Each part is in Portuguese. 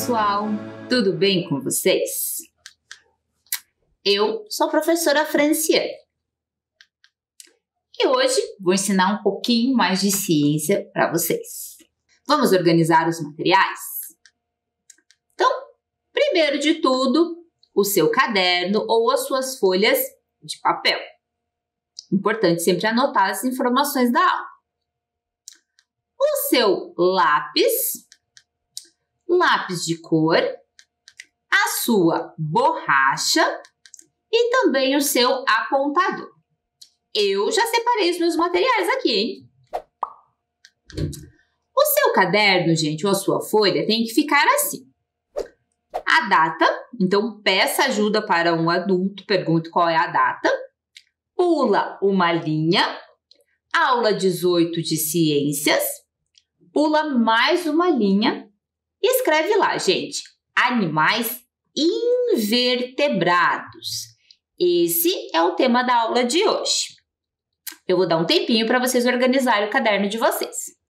pessoal, tudo bem com vocês? Eu sou a professora Franciane e hoje vou ensinar um pouquinho mais de ciência para vocês. Vamos organizar os materiais? Então, primeiro de tudo, o seu caderno ou as suas folhas de papel. Importante sempre anotar as informações da aula. O seu lápis de cor, a sua borracha e também o seu apontador. Eu já separei os meus materiais aqui, hein? O seu caderno, gente, ou a sua folha tem que ficar assim. A data, então peça ajuda para um adulto, pergunte qual é a data. Pula uma linha, aula 18 de ciências, pula mais uma linha e escreve lá, gente, animais invertebrados. Esse é o tema da aula de hoje. Eu vou dar um tempinho para vocês organizarem o caderno de vocês.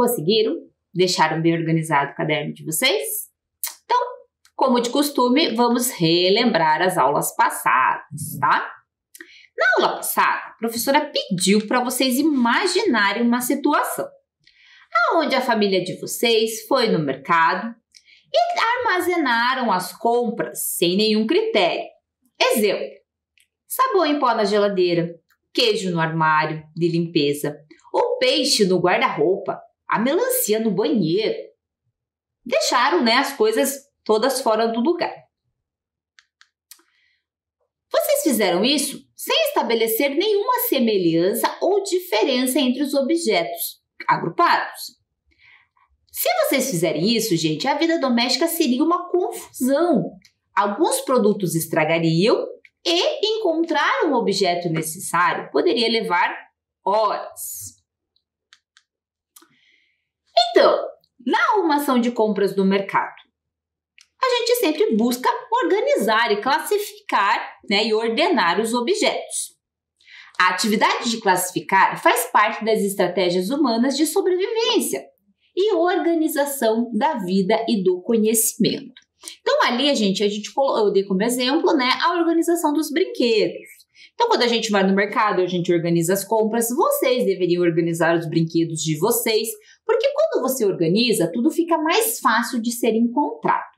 Conseguiram? Deixaram bem organizado o caderno de vocês? Então, como de costume, vamos relembrar as aulas passadas, tá? Na aula passada, a professora pediu para vocês imaginarem uma situação onde a família de vocês foi no mercado e armazenaram as compras sem nenhum critério. Exemplo: sabão em pó na geladeira, queijo no armário de limpeza, o peixe no guarda-roupa, a melancia no banheiro. Deixaram, né, as coisas todas fora do lugar. Vocês fizeram isso sem estabelecer nenhuma semelhança ou diferença entre os objetos agrupados. Se vocês fizerem isso, gente, a vida doméstica seria uma confusão. Alguns produtos estragariam e encontrar um objeto necessário poderia levar horas. Então, na arrumação de compras do mercado, a gente sempre busca organizar e classificar, né, e ordenar os objetos. A atividade de classificar faz parte das estratégias humanas de sobrevivência e organização da vida e do conhecimento. Então, ali, eu dei como exemplo, né, a organização dos brinquedos. Então, quando a gente vai no mercado, a gente organiza as compras, vocês deveriam organizar os brinquedos de vocês, porque quando você organiza, tudo fica mais fácil de ser encontrado.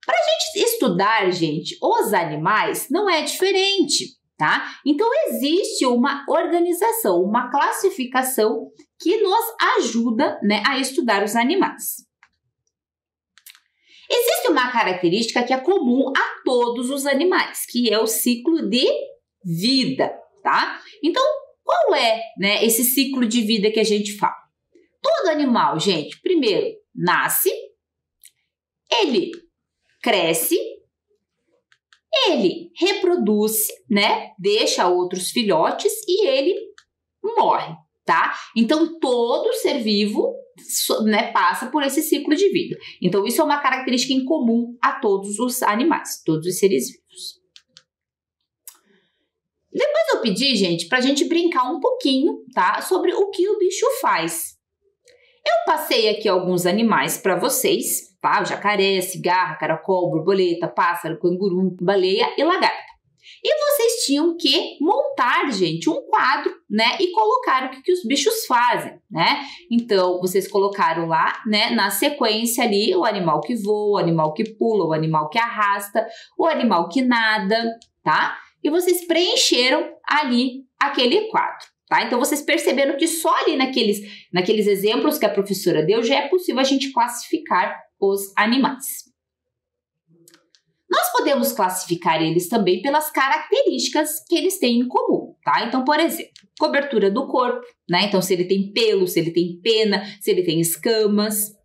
Para a gente estudar, gente, os animais não é diferente, tá? Então, existe uma organização, uma classificação que nos ajuda, né, a estudar os animais. Existe uma característica que é comum a todos os animais, que é o ciclo de vida, tá? Então, qual é, né, esse ciclo de vida que a gente fala? Todo animal, gente, primeiro nasce, ele cresce, ele reproduz, né? Deixa outros filhotes e ele morre, tá? Então, todo ser vivo, né, passa por esse ciclo de vida. Então, isso é uma característica em comum a todos os animais, todos os seres vivos. Depois eu pedi, gente, pra gente brincar um pouquinho, tá? Sobre o que o bicho faz. Eu passei aqui alguns animais para vocês, tá? O jacaré, cigarra, caracol, borboleta, pássaro, canguru, baleia e lagarta. E vocês tinham que montar, gente, um quadro, né? E colocar o que os bichos fazem, né? Então, vocês colocaram lá, né? Na sequência ali, o animal que voa, o animal que pula, o animal que arrasta, o animal que nada, tá? E vocês preencheram ali aquele quadro. Tá? Então, vocês perceberam que só ali naqueles exemplos que a professora deu, já é possível a gente classificar os animais. Nós podemos classificar eles também pelas características que eles têm em comum, tá? Então, por exemplo, cobertura do corpo, né? Então, se ele tem pelo, se ele tem pena, se ele tem escamas.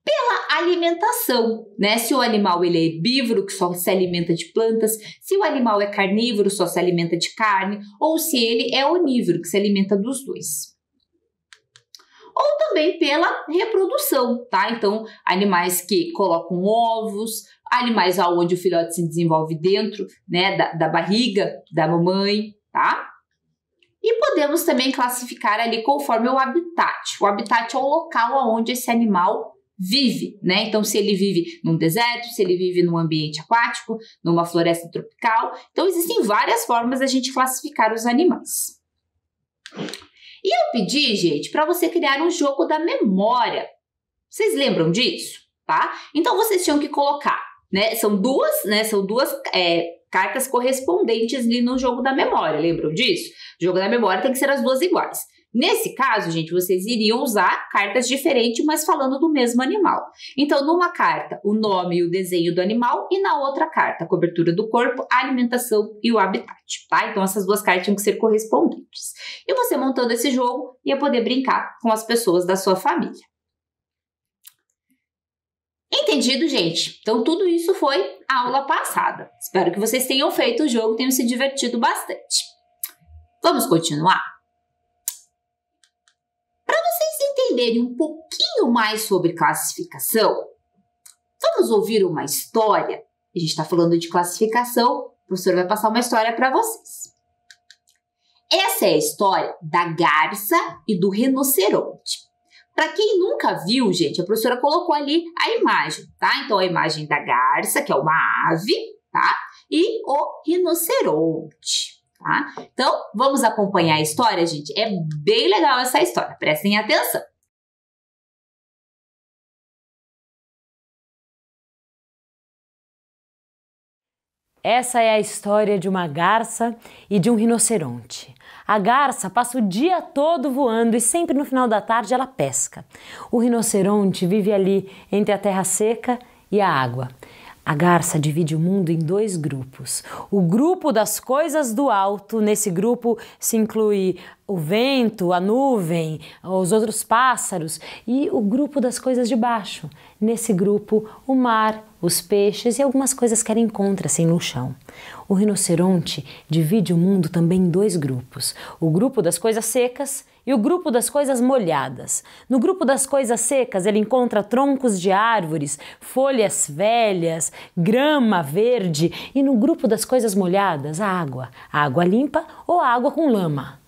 Pela alimentação, né? Se o animal ele é herbívoro, que só se alimenta de plantas, se o animal é carnívoro, só se alimenta de carne, ou se ele é onívoro, que se alimenta dos dois. Ou também pela reprodução, tá? Então, animais que colocam ovos, animais onde o filhote se desenvolve dentro, né, da barriga da mamãe, tá? E podemos também classificar ali conforme o habitat. O habitat é o local onde esse animal vive, né? Então, se ele vive num deserto, se ele vive num ambiente aquático, numa floresta tropical. Então, existem várias formas da gente classificar os animais. E eu pedi, gente, para você criar um jogo da memória. Vocês lembram disso? Tá? Então, vocês tinham que colocar, né? São duas cartas correspondentes ali no jogo da memória. Lembram disso? O jogo da memória tem que ser as duas iguais. Nesse caso, gente, vocês iriam usar cartas diferentes, mas falando do mesmo animal. Então, numa carta, o nome e o desenho do animal, e na outra carta, a cobertura do corpo, a alimentação e o habitat, tá? Então, essas duas cartas tinham que ser correspondentes. E você, montando esse jogo, ia poder brincar com as pessoas da sua família. Entendido, gente? Então, tudo isso foi a aula passada. Espero que vocês tenham feito o jogo, tenham se divertido bastante. Vamos continuar? Entenderem um pouquinho mais sobre classificação, vamos ouvir uma história. A gente está falando de classificação, o professor vai passar uma história para vocês. Essa é a história da garça e do rinoceronte. Para quem nunca viu, gente, a professora colocou ali a imagem, tá? Então, a imagem da garça, que é uma ave, tá? E o rinoceronte, tá? Então, vamos acompanhar a história, gente? É bem legal essa história, prestem atenção. Essa é a história de uma garça e de um rinoceronte. A garça passa o dia todo voando e sempre no final da tarde ela pesca. O rinoceronte vive ali entre a terra seca e a água. A garça divide o mundo em dois grupos. O grupo das coisas do alto, nesse grupo se inclui o vento, a nuvem, os outros pássaros, e o grupo das coisas de baixo. Nesse grupo, o mar, os peixes e algumas coisas que ela encontra assim no chão. O rinoceronte divide o mundo também em dois grupos. O grupo das coisas secas e o grupo das coisas molhadas. No grupo das coisas secas, ele encontra troncos de árvores, folhas velhas, grama verde, e no grupo das coisas molhadas, a água limpa ou a água com lama.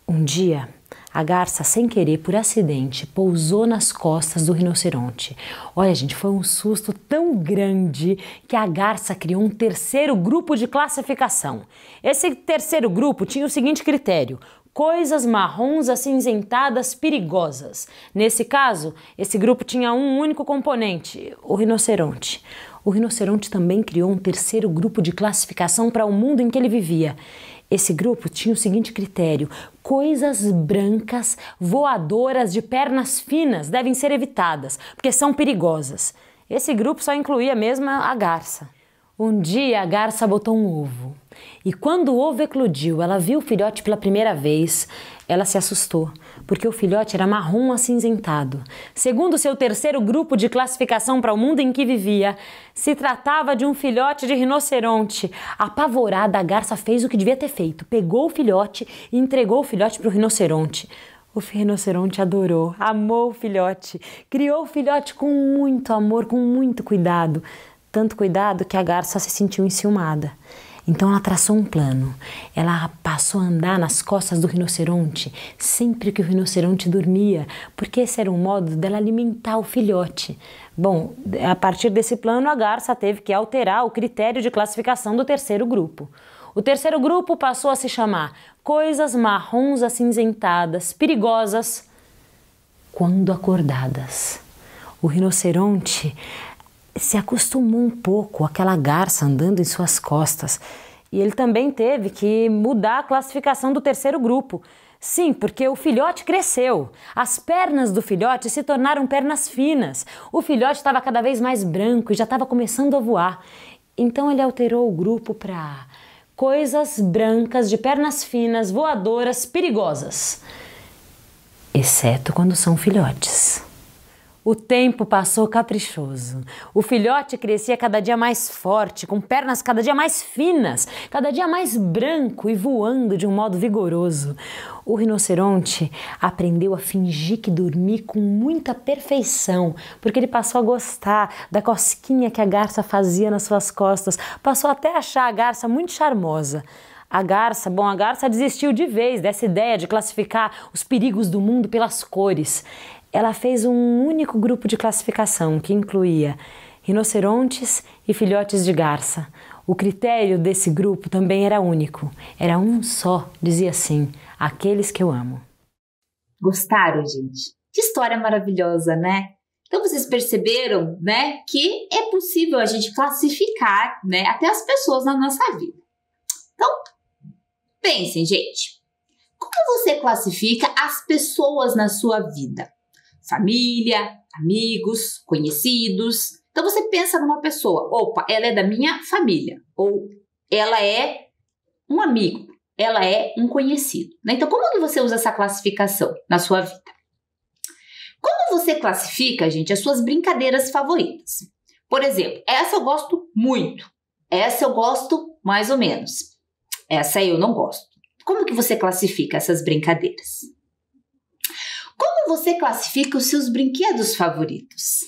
Um dia, a garça, sem querer, por acidente, pousou nas costas do rinoceronte. Olha, gente, foi um susto tão grande que a garça criou um terceiro grupo de classificação. Esse terceiro grupo tinha o seguinte critério: coisas marrons acinzentadas perigosas. Nesse caso, esse grupo tinha um único componente, o rinoceronte. O rinoceronte também criou um terceiro grupo de classificação para o mundo em que ele vivia. Esse grupo tinha o seguinte critério: coisas brancas, voadoras de pernas finas devem ser evitadas, porque são perigosas. Esse grupo só incluía mesmo a garça. Um dia a garça botou um ovo. E quando o ovo eclodiu, ela viu o filhote pela primeira vez, ela se assustou, porque o filhote era marrom acinzentado. Segundo seu terceiro grupo de classificação para o mundo em que vivia, se tratava de um filhote de rinoceronte. Apavorada, a garça fez o que devia ter feito, pegou o filhote e entregou o filhote para o rinoceronte. O rinoceronte adorou, amou o filhote, criou o filhote com muito amor, com muito cuidado. Tanto cuidado que a garça se sentiu enciumada. Então ela traçou um plano. Ela passou a andar nas costas do rinoceronte sempre que o rinoceronte dormia, porque esse era um modo dela alimentar o filhote. Bom, a partir desse plano a garça teve que alterar o critério de classificação do terceiro grupo. O terceiro grupo passou a se chamar coisas marrons acinzentadas, perigosas, quando acordadas. O rinoceronte se acostumou um pouco àquela garça andando em suas costas e ele também teve que mudar a classificação do terceiro grupo. Sim, porque o filhote cresceu. As pernas do filhote se tornaram pernas finas. O filhote estava cada vez mais branco e já estava começando a voar. Então ele alterou o grupo para coisas brancas de pernas finas, voadoras, perigosas. Exceto quando são filhotes. O tempo passou caprichoso. O filhote crescia cada dia mais forte, com pernas cada dia mais finas, cada dia mais branco e voando de um modo vigoroso. O rinoceronte aprendeu a fingir que dormia com muita perfeição, porque ele passou a gostar da cosquinha que a garça fazia nas suas costas, passou até a achar a garça muito charmosa. A garça desistiu de vez dessa ideia de classificar os perigos do mundo pelas cores. Ela fez um único grupo de classificação que incluía rinocerontes e filhotes de garça. O critério desse grupo também era único. Era um só, dizia assim: aqueles que eu amo. Gostaram, gente? Que história maravilhosa, né? Então vocês perceberam, né, que é possível a gente classificar, né, até as pessoas na nossa vida. Então, pensem, gente. Como você classifica as pessoas na sua vida? Família, amigos, conhecidos. Então você pensa numa pessoa, opa, ela é da minha família, ou ela é um amigo, ela é um conhecido, né? Então como que você usa essa classificação na sua vida? Como você classifica, gente, as suas brincadeiras favoritas? Por exemplo, essa eu gosto muito, essa eu gosto mais ou menos, essa eu não gosto. Como que você classifica essas brincadeiras? Como você classifica os seus brinquedos favoritos?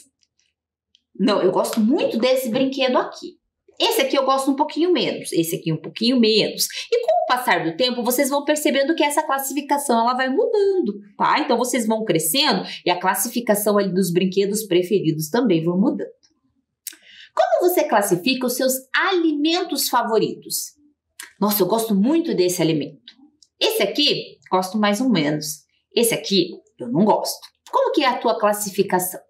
Não, eu gosto muito desse brinquedo aqui. Esse aqui eu gosto um pouquinho menos, esse aqui um pouquinho menos. E com o passar do tempo, vocês vão percebendo que essa classificação ela vai mudando, tá? Então vocês vão crescendo e a classificação ali dos brinquedos preferidos também vão mudando. Como você classifica os seus alimentos favoritos? Nossa, eu gosto muito desse alimento. Esse aqui, gosto mais ou menos. Esse aqui, eu não gosto. Como que é a tua classificação?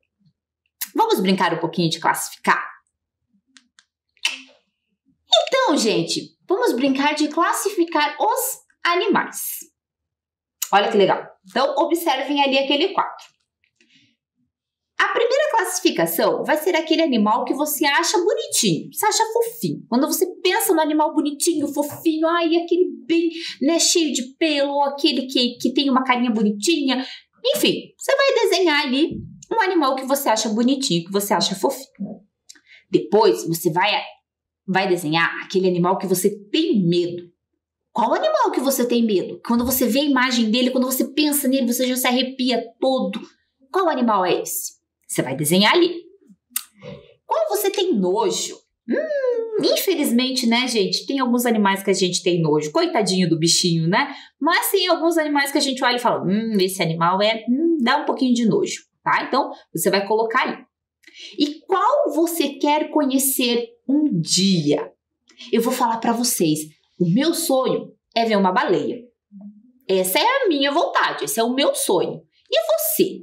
Vamos brincar um pouquinho de classificar? Então, gente, vamos brincar de classificar os animais. Olha que legal. Então, observem ali aquele quadro. A primeira classificação vai ser aquele animal que você acha bonitinho, você acha fofinho. Quando você pensa no animal bonitinho, fofinho, ai, aquele bem, né, cheio de pelo, aquele que tem uma carinha bonitinha. Enfim, você vai desenhar ali um animal que você acha bonitinho, que você acha fofinho. Depois, você vai desenhar aquele animal que você tem medo. Qual animal que você tem medo? Quando você vê a imagem dele, quando você pensa nele, você já se arrepia todo. Qual animal é esse? Você vai desenhar ali. Qual você tem nojo? Infelizmente, né, gente? Tem alguns animais que a gente tem nojo. Coitadinho do bichinho, né? Mas tem alguns animais que a gente olha e fala, esse animal dá um pouquinho de nojo, tá? Então, você vai colocar ali. E qual você quer conhecer um dia? Eu vou falar para vocês. O meu sonho é ver uma baleia. Essa é a minha vontade, esse é o meu sonho. E você?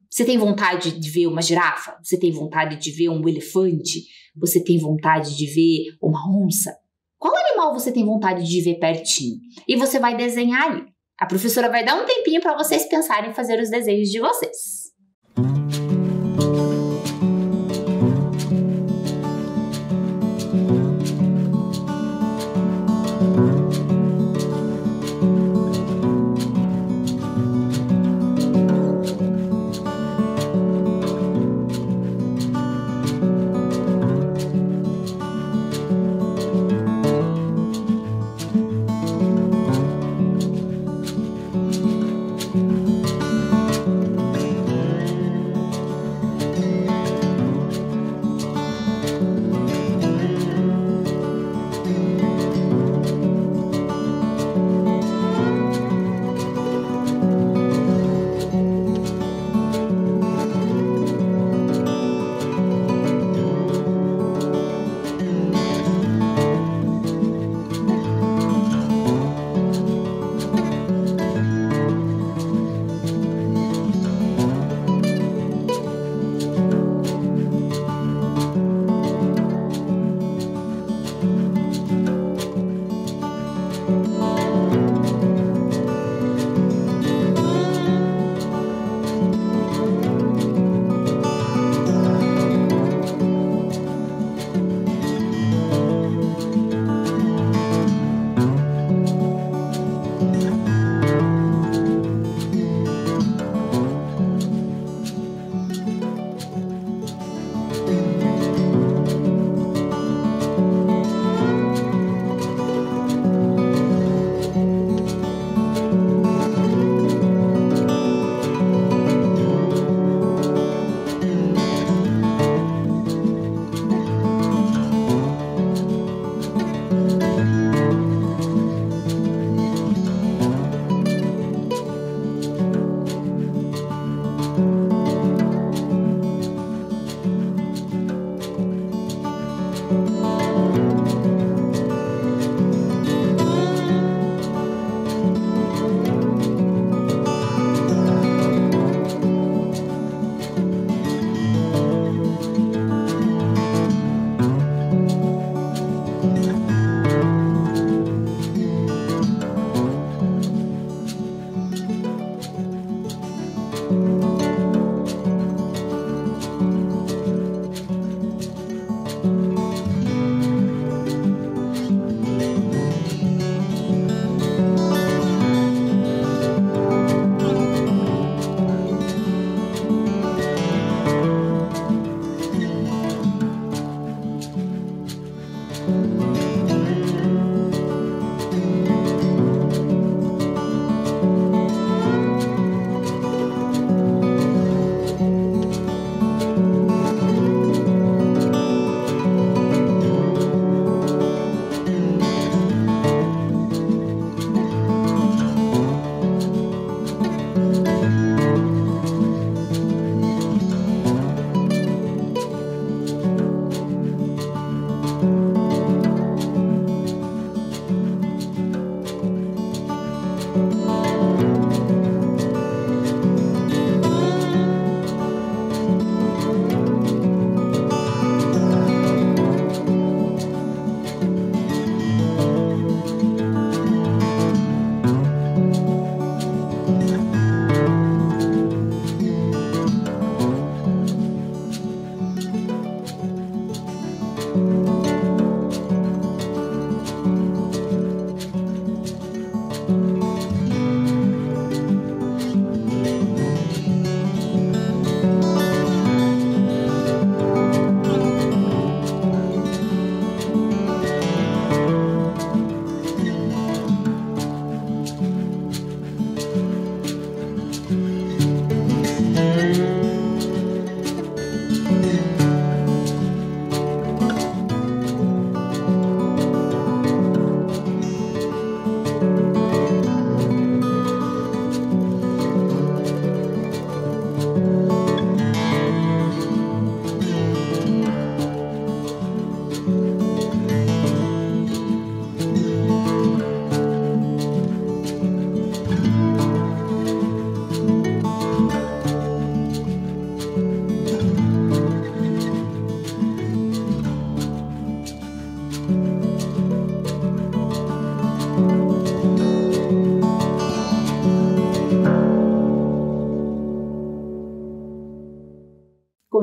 Você tem vontade de ver uma girafa? Você tem vontade de ver um elefante? Você tem vontade de ver uma onça? Qual animal você tem vontade de ver pertinho? E você vai desenhar ali. A professora vai dar um tempinho para vocês pensarem em fazer os desenhos de vocês.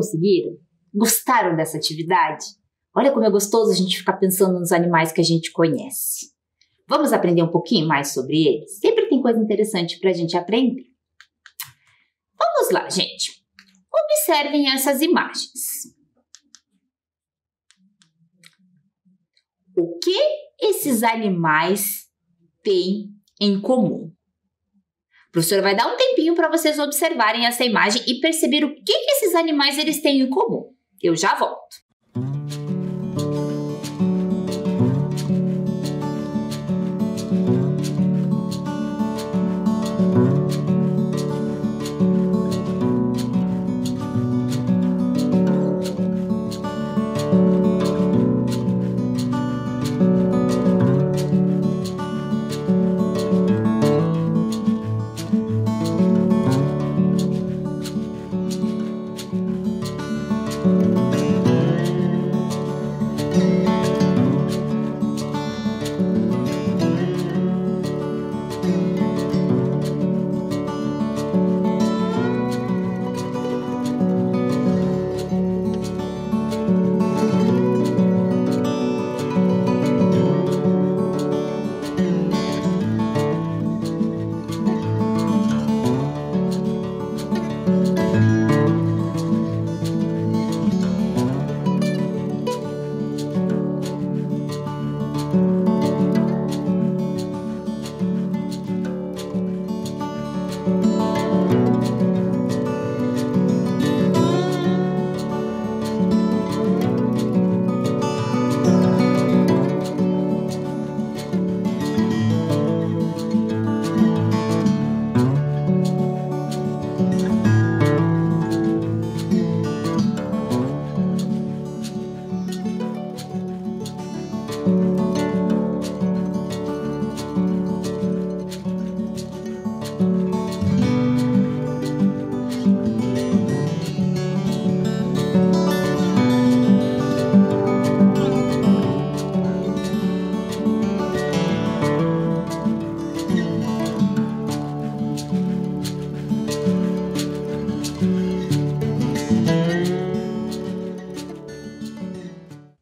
Conseguiram? Gostaram dessa atividade? Olha como é gostoso a gente ficar pensando nos animais que a gente conhece. Vamos aprender um pouquinho mais sobre eles? Sempre tem coisa interessante para a gente aprender. Vamos lá, gente. Observem essas imagens. O que esses animais têm em comum? O professor vai dar um tempinho para vocês observarem essa imagem e perceber o que esses animais eles têm em comum. Eu já volto.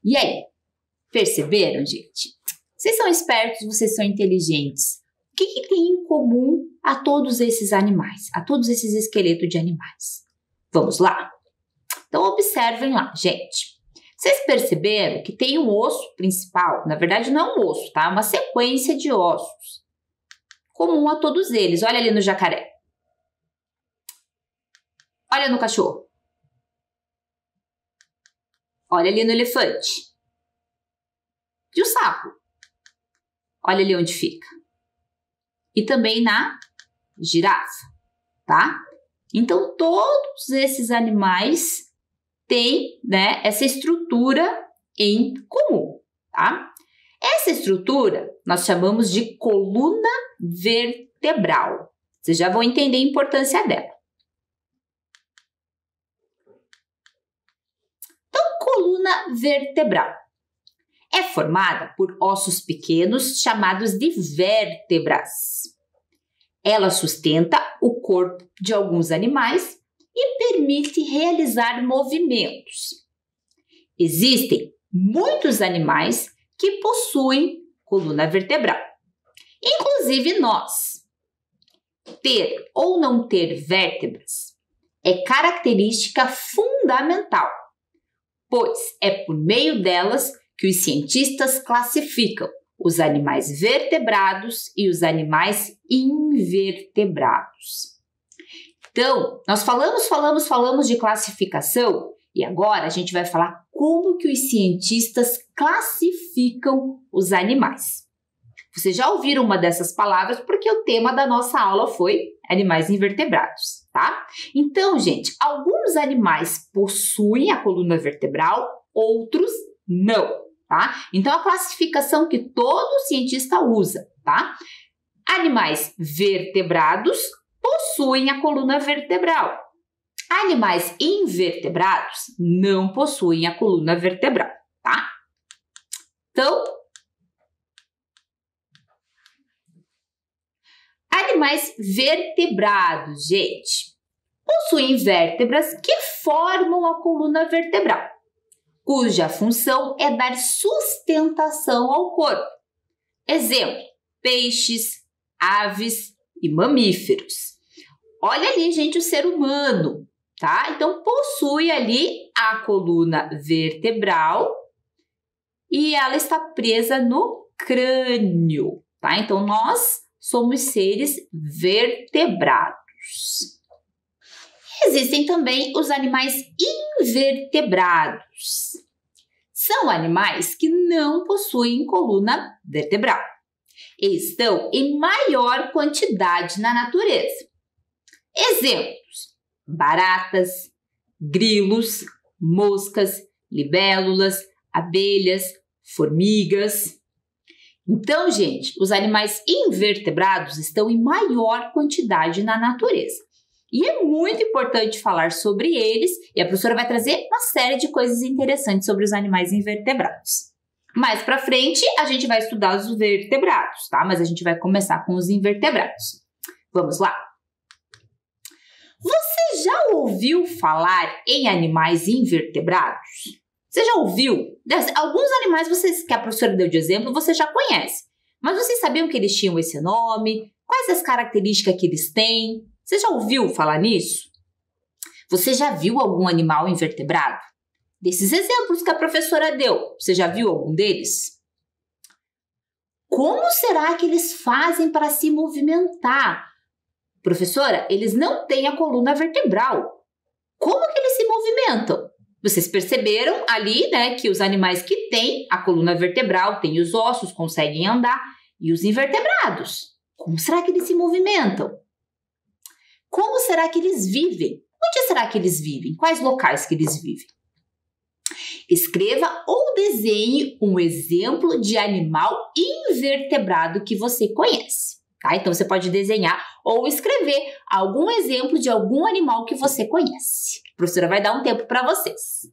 E aí, perceberam, gente? Vocês são espertos, vocês são inteligentes. O que tem em comum a todos esses animais, a todos esses esqueletos de animais? Vamos lá? Então, observem lá, gente. Vocês perceberam que tem um osso principal, na verdade não é um osso, tá? É uma sequência de ossos, comum a todos eles. Olha ali no jacaré. Olha no cachorro. Olha ali no elefante. E o sapo? Olha ali onde fica. E também na girafa, tá? Então, todos esses animais têm, né, essa estrutura em comum, tá? Essa estrutura nós chamamos de coluna vertebral. vertebral. Vocês já vão entender a importância dela. Então, coluna vertebral é formada por ossos pequenos chamados de vértebras. Ela sustenta o corpo de alguns animais e permite realizar movimentos. Existem muitos animais que possuem coluna vertebral, inclusive nós. Ter ou não ter vértebras é característica fundamental, pois é por meio delas que os cientistas classificam os animais vertebrados e os animais invertebrados. Então, nós falamos de classificação e agora a gente vai falar como que os cientistas classificam os animais. Vocês já ouviram uma dessas palavras porque o tema da nossa aula foi animais invertebrados, tá? Então, gente, alguns animais possuem a coluna vertebral, outros não, tá? Então, a classificação que todo cientista usa, tá? Animais vertebrados possuem a coluna vertebral. Animais invertebrados não possuem a coluna vertebral, tá? Então, animais vertebrados, gente, possuem vértebras que formam a coluna vertebral, cuja função é dar sustentação ao corpo. Exemplo, peixes, aves e mamíferos. Olha ali, gente, o ser humano, tá? Então, possui ali a coluna vertebral e ela está presa no crânio, tá? Então, nós somos seres vertebrados. Existem também os animais invertebrados. São animais que não possuem coluna vertebral e estão em maior quantidade na natureza. Exemplos: baratas, grilos, moscas, libélulas, abelhas, formigas. Então, gente, os animais invertebrados estão em maior quantidade na natureza. E é muito importante falar sobre eles, e a professora vai trazer uma série de coisas interessantes sobre os animais invertebrados. Mais pra frente, a gente vai estudar os vertebrados, tá? Mas a gente vai começar com os invertebrados. Vamos lá? Você já ouviu falar em animais invertebrados? Você já ouviu? Alguns animais que a professora deu de exemplo, você já conhece. Mas vocês sabiam que eles tinham esse nome? Quais as características que eles têm? Você já ouviu falar nisso? Você já viu algum animal invertebrado? Desses exemplos que a professora deu, você já viu algum deles? Como será que eles fazem para se movimentar? Professora, eles não têm a coluna vertebral. Como que eles se movimentam? Vocês perceberam ali, né, que os animais que têm a coluna vertebral, têm os ossos, conseguem andar, e os invertebrados? Como será que eles se movimentam? Como será que eles vivem? Onde será que eles vivem? Quais locais que eles vivem? Escreva ou desenhe um exemplo de animal invertebrado que você conhece, tá? Então, você pode desenhar ou escrever algum exemplo de algum animal que você conhece. A professora vai dar um tempo para vocês.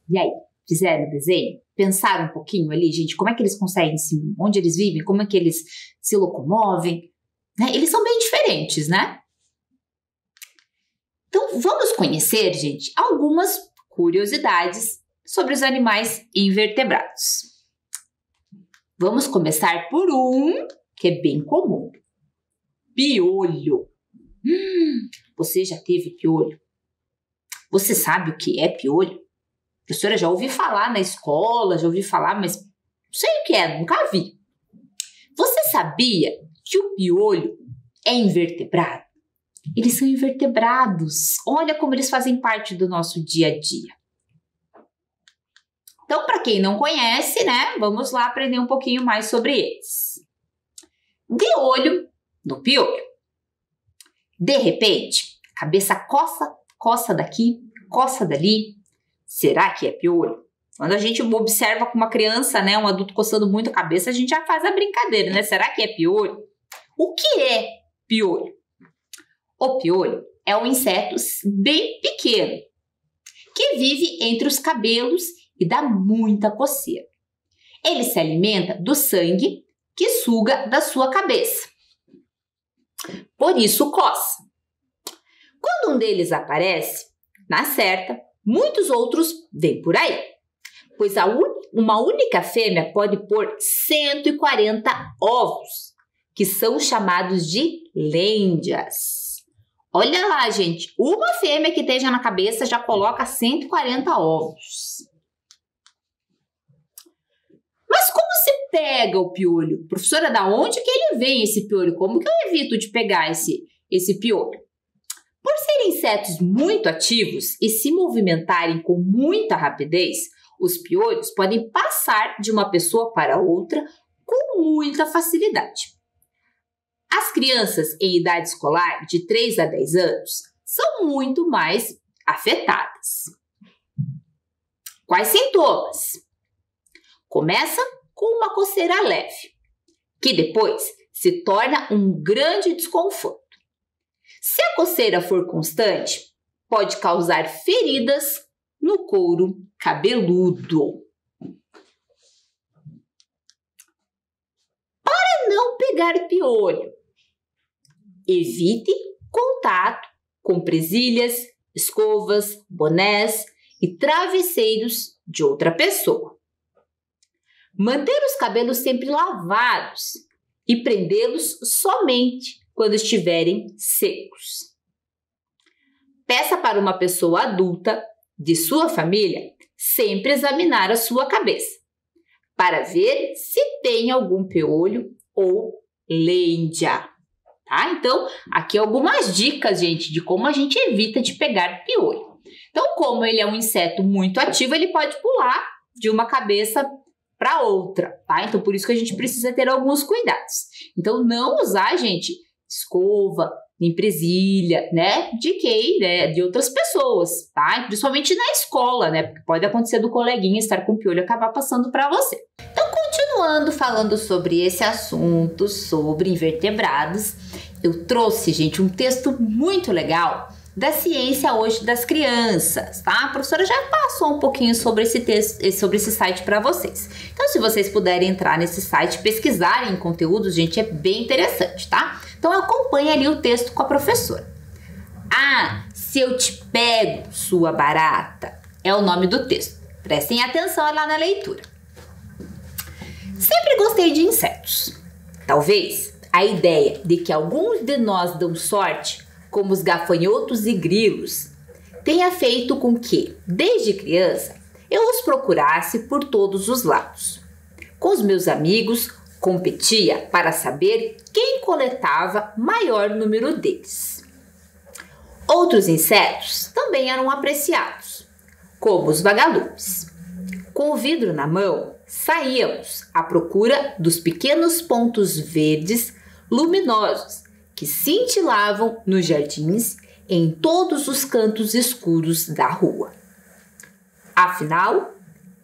E aí, fizeram o desenho? Pensaram um pouquinho ali, gente, como é que eles conseguem onde eles vivem, como é que eles se locomovem, né? Eles são bem diferentes, né? Então, vamos conhecer, gente, algumas curiosidades sobre os animais invertebrados. Vamos começar por um que é bem comum. Piolho. Você já teve piolho? Você sabe o que é piolho? A professora já ouvi falar na escola, já ouvi falar, mas não sei o que é, nunca vi. Você sabia que o piolho é invertebrado? Eles são invertebrados. Olha como eles fazem parte do nosso dia a dia. Então, para quem não conhece, né, vamos lá aprender um pouquinho mais sobre eles. De olho no piolho. De repente, a cabeça coça daqui, coça dali. Será que é piolho? Quando a gente observa com uma criança, né, um adulto coçando muito a cabeça, a gente já faz a brincadeira, né? Será que é piolho? O que é piolho? O piolho é um inseto bem pequeno que vive entre os cabelos e dá muita coceira. Ele se alimenta do sangue que suga da sua cabeça. Por isso coça. Quando um deles aparece, na certa, muitos outros vêm por aí, pois uma única fêmea pode pôr 140 ovos, que são chamados de lêndias. Olha lá, gente, uma fêmea que esteja na cabeça já coloca 140 ovos. Mas como se pega o piolho? Professora, da onde que ele vem esse piolho? Como que eu evito de pegar esse piolho? Por serem insetos muito ativos e se movimentarem com muita rapidez, os piolhos podem passar de uma pessoa para outra com muita facilidade. As crianças em idade escolar de 3 a 10 anos são muito mais afetadas. Quais sintomas? Começa com uma coceira leve, que depois se torna um grande desconforto. Se a coceira for constante, pode causar feridas no couro cabeludo. Para não pegar piolho, evite contato com presilhas, escovas, bonés e travesseiros de outra pessoa. Manter os cabelos sempre lavados e prendê-los somente quando estiverem secos. Peça para uma pessoa adulta de sua família sempre examinar a sua cabeça para ver se tem algum piolho ou lêndia. Tá? Então, aqui algumas dicas, gente, de como a gente evita de pegar piolho. Então, como ele é um inseto muito ativo, ele pode pular de uma cabeça para outra, tá? Então, por isso que a gente precisa ter alguns cuidados. Então, não usar, gente, escova, nem presilha, né? De outras pessoas, tá? Principalmente na escola, né? Porque pode acontecer do coleguinha estar com piolho e acabar passando para você. Então, continuando falando sobre esse assunto, sobre invertebrados, eu trouxe, gente, um texto muito legal da ciência hoje das crianças, tá? A professora já passou um pouquinho sobre esse texto, sobre esse site para vocês. Então, se vocês puderem entrar nesse site, pesquisarem conteúdos, gente, é bem interessante, tá? Então, acompanhe ali o texto com a professora. Ah, se eu te pego, sua barata, é o nome do texto. Prestem atenção lá na leitura. Sempre gostei de insetos. Talvez a ideia de que alguns de nós dão sorte, como os gafanhotos e grilos, tenha feito com que, desde criança, eu os procurasse por todos os lados. Com os meus amigos, competia para saber quem coletava maior número deles. Outros insetos também eram apreciados, como os vagalumes. Com o vidro na mão, saíamos à procura dos pequenos pontos verdes luminosos que cintilavam nos jardins em todos os cantos escuros da rua. Afinal,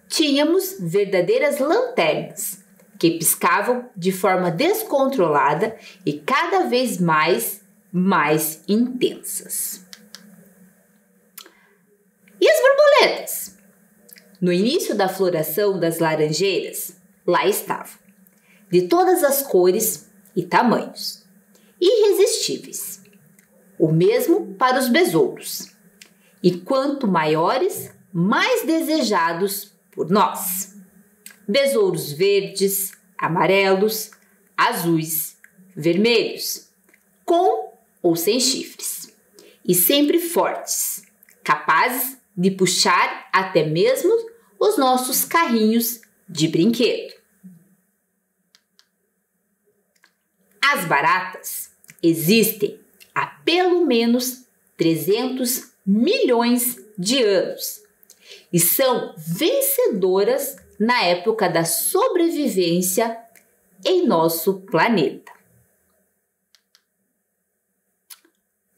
tínhamos verdadeiras lanternas que piscavam de forma descontrolada e cada vez mais intensas. E as borboletas? No início da floração das laranjeiras, lá estavam, de todas as cores e tamanhos, irresistíveis. O mesmo para os besouros. E quanto maiores, mais desejados por nós. Besouros verdes, amarelos, azuis, vermelhos, com ou sem chifres, e sempre fortes, capazes de puxar até mesmo os nossos carrinhos de brinquedo. As baratas existem há pelo menos 300 milhões de anos e são vencedoras na época da sobrevivência em nosso planeta.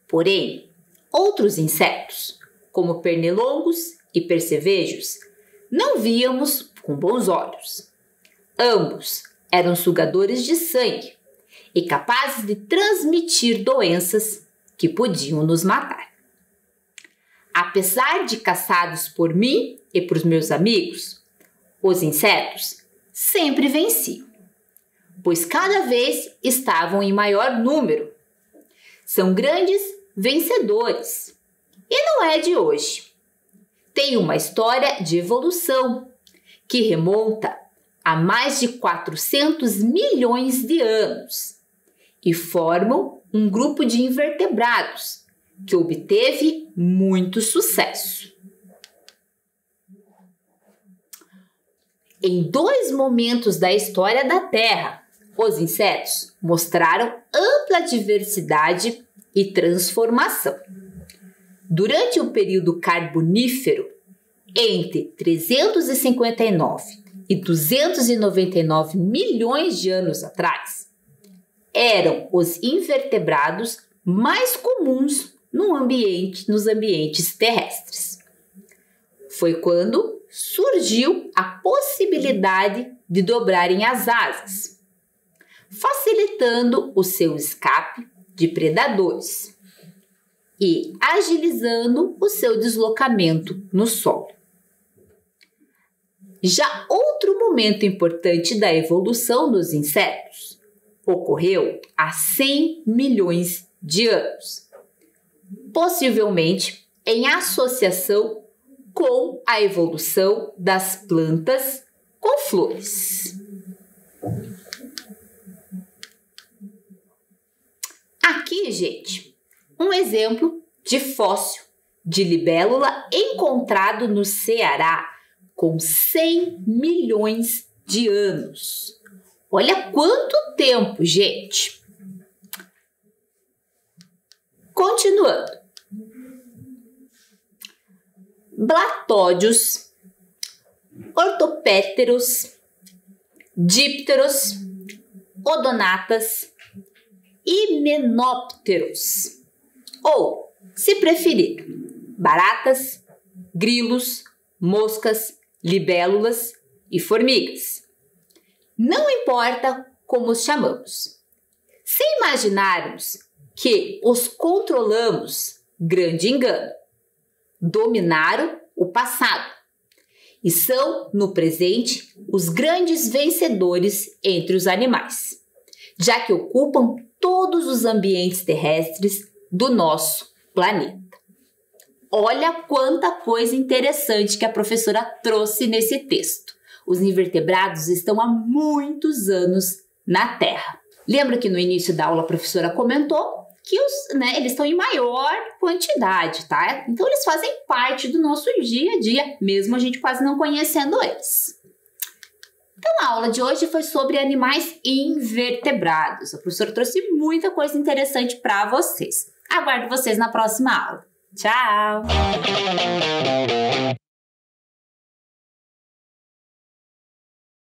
Porém, outros insetos, como pernilongos e percevejos, não víamos com bons olhos. Ambos eram sugadores de sangue e capazes de transmitir doenças que podiam nos matar. Apesar de caçados por mim e por meus amigos, os insetos sempre venciam, pois cada vez estavam em maior número. São grandes vencedores e não é de hoje. Tem uma história de evolução que remonta a mais de 400 milhões de anos e formam um grupo de invertebrados que obteve muito sucesso. Em 2 momentos da história da Terra, os insetos mostraram ampla diversidade e transformação. Durante o período Carbonífero, entre 359 e 299 milhões de anos atrás, eram os invertebrados mais comuns nos ambientes terrestres. Foi quando surgiu a possibilidade de dobrarem as asas, facilitando o seu escape de predadores e agilizando o seu deslocamento no solo. Já outro momento importante da evolução dos insetos ocorreu há 100 milhões de anos, possivelmente em associação com a evolução das plantas com flores. Aqui, gente, um exemplo de fóssil de libélula encontrado no Ceará com 100 milhões de anos. Olha quanto tempo, gente! Continuando. Blatódeos, ortopéteros, dípteros, odonatas e menópteros, ou, se preferir, baratas, grilos, moscas, libélulas e formigas. Não importa como os chamamos. Se imaginarmos que os controlamos, grande engano. Dominaram o passado e são, no presente, os grandes vencedores entre os animais, já que ocupam todos os ambientes terrestres do nosso planeta. Olha quanta coisa interessante que a professora trouxe nesse texto. Os invertebrados estão há muitos anos na Terra. Lembra que no início da aula a professora comentou que eles estão em maior quantidade, tá? Então eles fazem parte do nosso dia a dia, mesmo a gente quase não conhecendo eles. Então a aula de hoje foi sobre animais invertebrados. A professora trouxe muita coisa interessante para vocês. Aguardo vocês na próxima aula. Tchau!